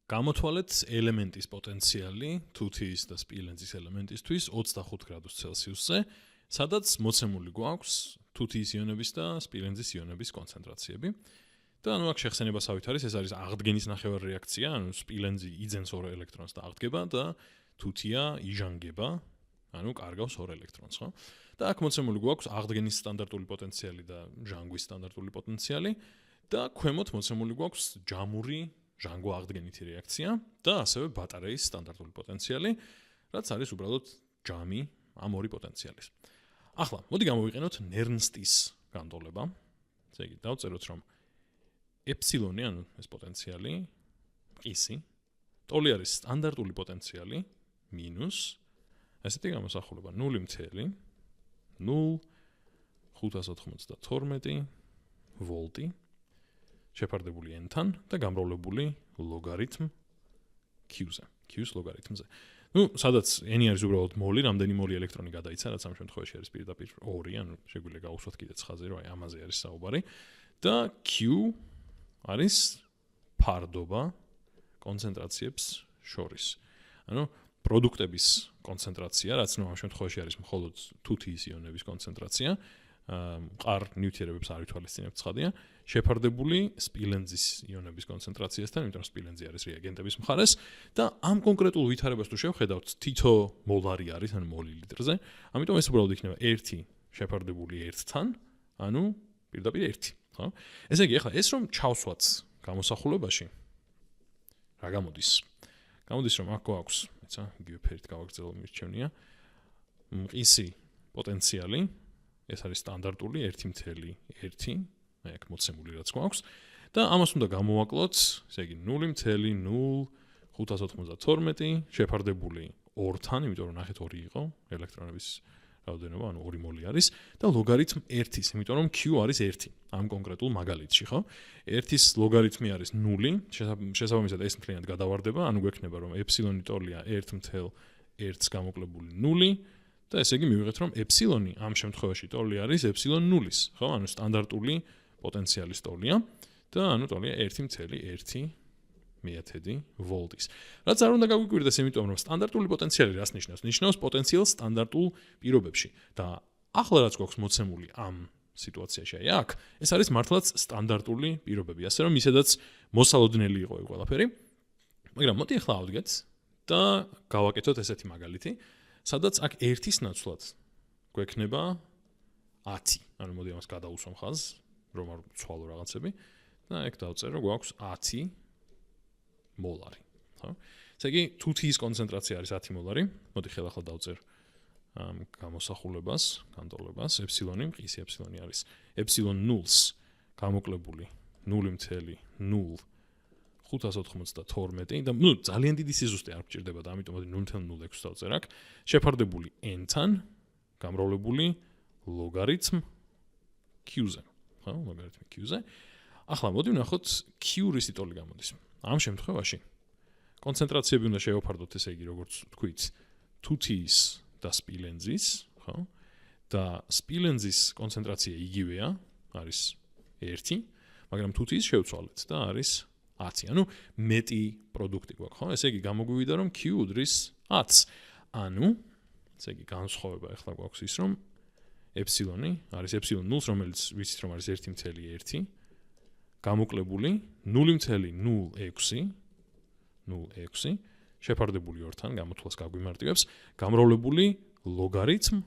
გამოთვალეთ ელემენტის პოტენციალი თუთიის და სპილენძის ელემენტისთვის 25 გრადუს ცელსიუსზე, სადაც მოცემული გვაქვს თუთიის იონების და სპილენძის იონების კონცენტრაციები. და ანუ აქ შეხსენებასავით არის, ეს არის აღდგენის ნახევარი რეაქცია, ანუ სპილენძი იძენს 2 ელექტრონს და აღდგება და თუთია იჟანგება, ანუ კარგავს 2 ელექტრონს, ხო? და აქ მოცემული გვაქვს აღდგენის სტანდარტული პოტენციალი და ჟანგვის სტანდარტული პოტენციალი და ქვემოთ მოცემული გვაქვს ჯამური ჟანგვა-აღდგენითი რეაქცია და ასევე ბატარეის სტანდარტული პოტენციალი, რაც არის უბრალოდ ჯამი ამ ორი პოტენციალის. ახლა, მოდი გამოვიყენოთ ნერნსტის განტოლება. ესე იგი, დავწეროთ, რომ ეფსილონი, ანუ ეს პოტენციალი, მყისი, ტოლი არის სტანდარტული პოტენციალი მინუს ესეთი გამოსახულება 0.0592 ვოლტი შეფარდებული n-თან და გამრავლებული ლოგარითმ q-ზე, q-ს ლოგარითმზე. სადაც n არის უბრალოდ მოლი, რამდენი მოლი ელექტრონი გადაიცა, რაც ამ შემთხვევაში არის პირდაპირ 2, ანუ შეგვიძლია გავუსვათ კიდეც ხაზი, რომ აი ამაზე არის საუბარი. და q არის ფარდობა კონცენტრაციებს შორის. ანუ პროდუქტების კონცენტრაცია, რაც ამ შემთხვევაში არის მხოლოდ თუთიის იონების კონცენტრაცია, მყარ ნივთიერებებს არ ვითვალისწინებთ ცხადია, შეფარდებული სპილენძის იონების კონცენტრაციასთან, იმიტომ რომ სპილენძი არის რეაგენტების მხარეს და ამ კონკრეტულ ვითარებას თუ შევხედავთ, თითო მოლარი არის, ანუ მოლი ლიტრზე, ამიტომ ეს უბრალოდ იქნება 1 შეფარდებული 1-თან, ანუ პირდაპირ 1, ხო? ესე იგი, ახლა ეს რომ ჩავსვათ გამოსახულებაში, რა გამოდის? გამოდის, რომ აქ გვაქვს, ეცა, იგივე ფერით გავაგრძელო მირჩევნია, მყისი პოტენციალი, ეს არის სტანდარტული 1.1, აი აქ მოცემული რაც გვაქვს და ამას უნდა გამოვაკლოთ, ესე იგი 0.0592 შეფარდებული 2-თან, იმიტომ რომ ნახეთ 2 იყო ელექტრონების რაოდენობა, ანუ 2 მოლი არის და ლოგარითმ 1-ის, იმიტომ რომ q არის 1 ამ კონკრეტულ მაგალითში, ხო? 1-ის ლოგარითმი არის 0, შესაბამისად ეს მთლიანად გადავარდება, ანუ გვექნება რომ ეფსილონი ტოლია 1.1-ს გამოკლებული 0 და ესე იგი მივიღეთ რომ ეფსილონი ამ შემთხვევაში ტოლი არის ეფსილონ 0-ის, ხო? ანუ სტანდარტული პოტენციალის ტოლია და ანუ ტოლია 1.1 ვოლტის. რაც არ უნდა გაგვიკვირდეს, იმიტომ რომ სტანდარტული პოტენციალი რას ნიშნავს? ნიშნავს პოტენციალს სტანდარტულ პირობებში და ახლა რაც გვაქვს მოცემული ამ სიტუაციაში, აი აქ, ეს არის მართლაც სტანდარტული პირობები, ასე რომ ისედაც მოსალოდნელი იყო ეს ყველაფერი. მაგრამ მოდი ახლა ავდგეთ და გავაკეთოთ ესეთი მაგალითი, სადაც აქ 1-ის ნაცვლად გვექნება 10. ანუ მოდი ამას გადავუსვამ ხაზს, რომ არ ვცვალო რაღაცები და აქ დავწერო, გვაქვს 10 მოლარი, ხო? ესე იგი, თუთიის კონცენტრაცია არის 10 მოლარი. მოდი ხელახლა ახლა დავწერ გამოსახულებას, განტოლებას, ეფსილონი, მყისი ეფსილონი არის ეფსილონ 0-ს გამოკლებული 0.0592 და ძალიან დიდი სიზუსტე არ გჭირდება და ამიტომ მოდი 0.06 დავწერ აქ. შეფარდებული n-თან გამრავლებული ლოგარითმ q-ზე, ხო? ლოგარითმი q-ზე. ახლა მოდი ვნახოთ q-რის ტოლი გამოდის. ამ შემთხვევაში კონცენტრაციები უნდა შევაფარდოთ, ესე იგი, როგორც ვთქვით, თუთიის და სპილენძის, ხო? და სპილენძის კონცენტრაცია იგივეა, არის 1, მაგრამ თუთიის შევცვალეთ და არის 10. ანუ მეტი პროდუქტი გვაქვს, ხო? ესე იგი, გამოგვივიდა რომ q უდრის 10. ანუ, ესე იგი, განსხვავება ახლა გვაქვს ის, რომ ეფსილონი არის ეფსილონ 0-ს, რომელიც ვიცით რომ არის 1.1 გამოკლებული 0.06 შეფარდებული 2-თან გამოთვლას გაგვიმარტივებს, გამრავლებული ლოგარითმ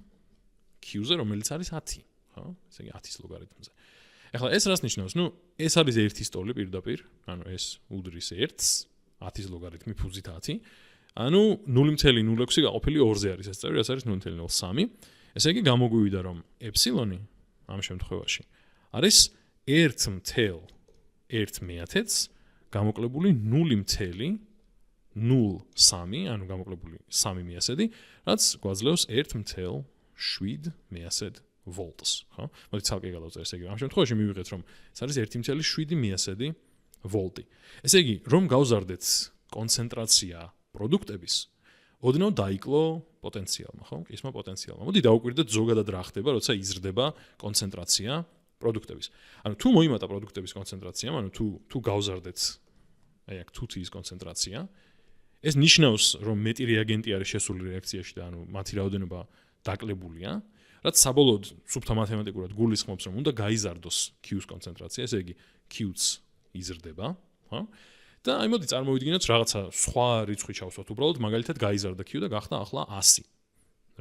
q-ზე, რომელიც არის 10, ხო? ესე იგი 10-ის ლოგარითმზე. ახლა ეს რას ნიშნავს? ეს არის 1-ის ტოლი პირდაპირ, ანუ ეს უდრის 1-ს, 10-ის ლოგარითმი ფუძით 10, ანუ 0.06 გაყოფილი 2-ზე არის ეს წევრი, ეს არის 0.03. ესე იგი გამოგვივიდა რომ ეფსილონი ამ შემთხვევაში არის 1.1/1000-ს გამოკლებული 0.03, ანუ გამოკლებული 3/100, რაც გვაძლევს 1.7 ვოლტს, ხო? მოდი ცალკე გადავწერ, ესე იგი, ამ შემთხვევაში მივიღეთ რომ ეს არის 1.7 ვოლტი. ესე იგი, რომ გავზარდეთ კონცენტრაცია პროდუქტების, ოდნავ დაიკლო პოტენციალმა, ხო? მყისმა პოტენციალმა. მოდი დავუკვირდეთ ზოგადად რა ხდება, როცა იზრდება კონცენტრაცია პროდუქტების. ანუ თუ მოიმატა პროდუქტების კონცენტრაციამ, ანუ თუ გავზარდეთ აი აქ თუთიის კონცენტრაცია. ეს ნიშნავს, რომ მეტი რეაგენტი არის შესული რეაქციაში და ანუ მათი რაოდენობა დაკლებულია, რაც საბოლოოდ სუფთა მათემატიკურად გულისხმობს, რომ უნდა გაიზარდოს Q-ს კონცენტრაცია, ესე იგი Q-ც იზრდება, ხო? და აი მოდი წარმოვიდგინოთ რაღაცა სხვა რიცხვი ჩავსვათ, უბრალოდ მაგალითად გაიზარდა Q და გახდა ახლა 100.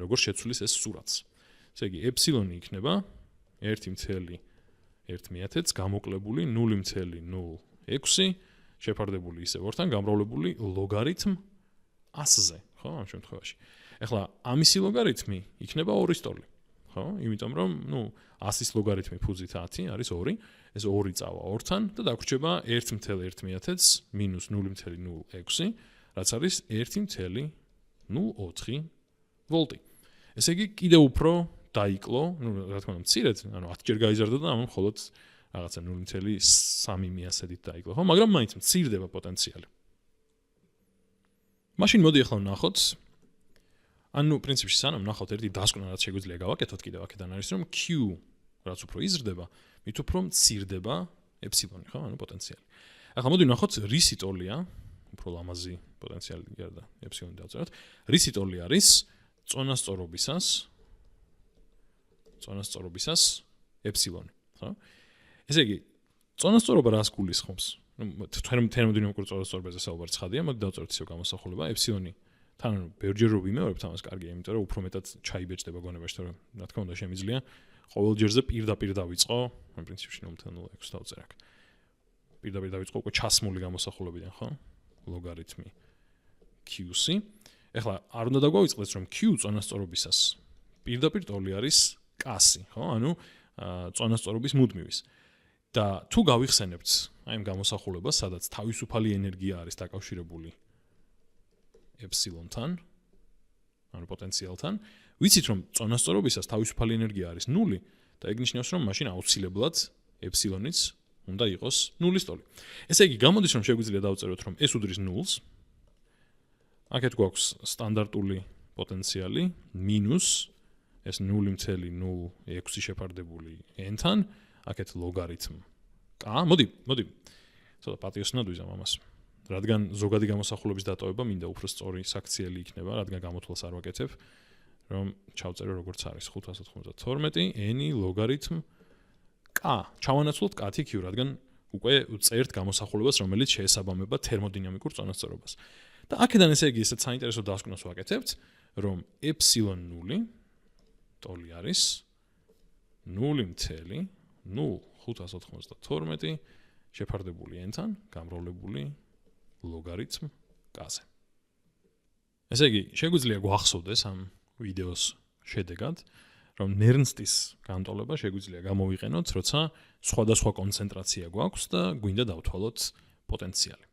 როგორ შეცვლის ეს სურათს. ესე იგი ეფსილონი იქნება 1.1/1000 გამოკლებული 0.06 შეფარდებული ისევ ორთან გამრავლებული ლოგარითმ 100-ზე, ხო, ამ შემთხვევაში. ეხლა ამისი ლოგარითმი იქნება 2 სტოლი, ხო? იმიტომ რომ, 100-ის ლოგარითმი ფუძით 10 არის 2, ეს 2 წავა 2-თან და დაგვრჩება 1.1/1000 - 0.06, რაც არის 1.04 ვოლტი. ესე იგი კიდევ უფრო დაიკლო, რა თქმა უნდა, მცირედ, ანუ 10 ჯერ გაიზარდა და ამან მხოლოდ რაღაცა 0.3 დაიკლო, ხო? მაგრამ მაინც მცირდება პოტენციალი. მაშინ მოდი ახლა ვნახოთ. ანუ პრინციპში სანამ ვნახოთ ერთი დასკვნა, რაც შეგვიძლია გავაკეთოთ კიდევ აქედან არის, რომ Q რაც უფრო იზრდება, მით უფრო მცირდება ეფსილონი, ხო? ანუ პოტენციალი. ახლა მოდი ვნახოთ რისი ტოლია, უფრო ლამაზი პოტენციალი გარდა ეფსილონი დავწეროთ. რისი ტოლი არის წონასწორობისას ეფსილონი, ხო? ესე იგი, წონასწორობა რას გულისხმობს? თერმოდინამიკურ წონასწორობაზე საუბარი ცხადია, მოდი დავწეროთ ისევ გამოსახულება, ეფსილონი თან ბევრჯერ რო ვიმეორებთ ამას კარგია, იმიტომ რომ უფრო მეტად ჩაიბეჭდება გონებაში, რომ რა თქმა უნდა შემიძლია ყოველ ჯერზე პირდაპირ დავიწყო, ამ პრინციპში 0.06 დავწერ აქ. პირდაპირ დავიწყო უკვე ჩასმული გამოსახულებიდან, ხო? ლოგარითმი Q-სი. ეხლა არ უნდა დაგვავიწყდეს, რომ Q წონასწორობისას პირდაპირ ტოლი არის K-სი, ხო? ანუ წონასწორობის მუდმივის. და თუ გავიხსენებთ აი ამ გამოსახულებას, სადაც თავისუფალი ენერგია არის დაკავშირებული ეფსილონთან, ანუ პოტენციალთან, ვიცით რომ წონასწორობისას თავისუფალი ენერგია არის 0 და ეგ ნიშნავს რომ მაშინ აუცილებლად ეფსილონიც უნდა იყოს 0-ის ტოლი. ესე იგი გამოდის რომ შეგვიძლია დავწეროთ რომ ეს უდრის 0-ს. აქეთ გვაქვს სტანდარტული პოტენციალი მინუს ეს 0.06 შეფარდებული n-თან, აქეთ ლოგარითმ K. მოდი, ცოტა პატიოსნად ვიზამ ამას. რადგან ზოგადი გამოსახულების დატოვება მინდა უფრო სწორი საქციელი იქნება, რადგან გამოთვლას არ ვაკეთებ, რომ ჩავწერო როგორც არის 592 n ლოგარითმ K. ჩავანაცვლოთ K-თი Q, რადგან უკვე წერთ გამოსახულებას, რომელიც შეესაბამება თერმოდინამიკურ წონასწორობას. და აქედან ესე იგი ესეც საინტერესო დასკვნას ვაკეთებთ, რომ ეფსილონ 0 ტოლი არის 0.0592 შეფარდებული n-თან გამრავლებული ლოგარითმ K-ზე. ესე იგი, შეგვიძლია გვახსოვდეს ამ ვიდეოს შედეგად, რომ ნერნსტის განტოლება შეგვიძლია გამოვიყენოთ, როცა სხვადასხვა კონცენტრაცია გვაქვს და გვინდა დავთვალოთ პოტენციალი.